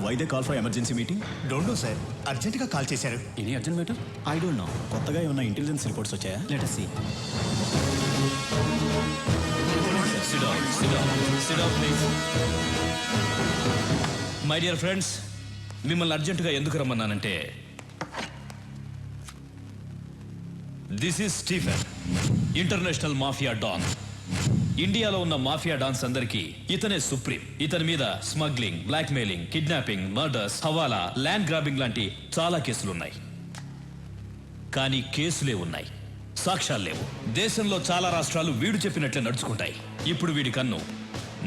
Why they call for emergency meeting? Don't know sir, అర్జెంటుగా call చేశారు. Any urgent matter? I don't know. కొత్తగా ఏమైనా intelligence reports వచ్చాయా? Let us see. Sit down, please. My dear friends, మిమ్మల్ని అర్జెంటుగా ఎందుకు రమ్మన్నానంటే, this is Stephen, international mafia don. ఇండియాలో ఉన్న మాఫియా డాన్స్ అందరికీ ఇతనే సుప్రీం. ఇతని మీద smuggling, blackmailing, kidnapping, murders, hawala, land grabbing లాంటి చాలా కేసులున్నాయి. కానీ కేసులే ఉన్నాయి, సాక్ష్యాలు లేవు. దేశంలో చాలా రాష్ట్రాలు వీడు చెప్పినట్లే నడుచుకుంటాయి. ఇప్పుడు వీడి కన్ను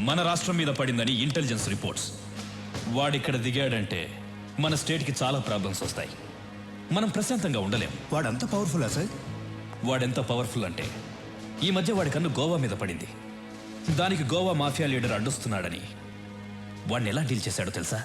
మన రాష్ట్రం మీద పడిందని ఇంటెలిజెన్స్ రిపోర్ట్స్. వాడిక్కడ దిగాడంటే మన స్టేట్కి చాలా ప్రాబ్లమ్స్ వస్తాయి. మనం ప్రశాంతంగా ఉండలేం. వాడంత పవర్ఫుల్లా సార్? వాడెంత పవర్ఫుల్ అంటే, ఈ మధ్య వాడి కన్ను గోవా మీద పడింది. దానికి గోవా మాఫియా లీడర్ అడ్డొస్తున్నాడని వాడిని ఎలా డీల్ చేశాడో తెలుసా?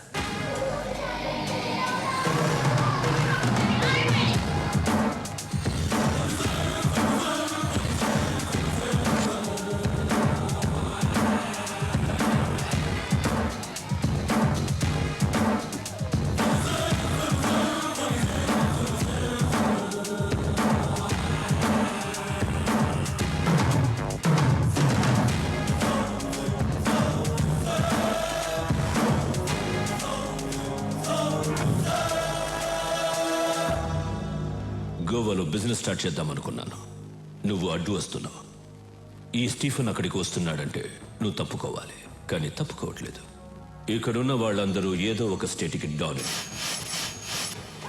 గోవాలో బిజినెస్ స్టార్ట్ చేద్దాం అనుకున్నాను. నువ్వు అడ్డు వస్తున్నావు. ఈ స్టీఫెన్ అక్కడికి వస్తున్నాడంటే నువ్వు తప్పుకోవాలి, కానీ తప్పుకోవట్లేదు. ఇక్కడున్న వాళ్ళందరూ ఏదో ఒక స్టేట్కి డాన్,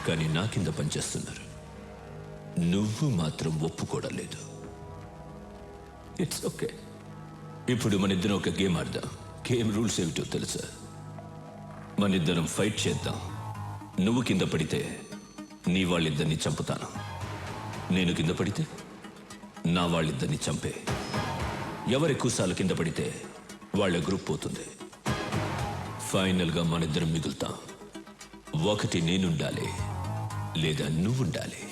కానీ నా కింద పనిచేస్తున్నారు. నువ్వు మాత్రం ఒప్పుకోవడం లేదు. It's okay. ఇప్పుడు మన ఇద్దరం ఒక గేమ్ ఆడదాం. గేమ్ రూల్స్ ఏమిటో తెలుసా? మన ఇద్దరం ఫైట్ చేద్దాం. నువ్వు కింద పడితే నీ వాళ్ళిద్దరిని చంపుతాను. నేను కింద పడితే నా వాళ్ళిద్దరిని చంపే. ఎవరెక్కువసార్లు కింద పడితే వాళ్ళ గ్రూప్ పోతుంది. ఫైనల్గా మన ఇద్దరం మిగులుతాం. ఒకటి నేనుండాలి, లేదా నువ్వుండాలి.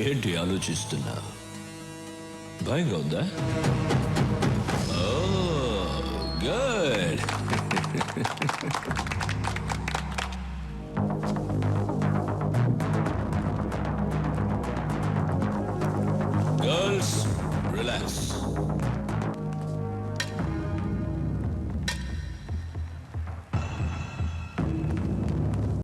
ఏంటి ఆలోచిస్తున్నా? భయంగా ఉందా? ఓ గుడ్.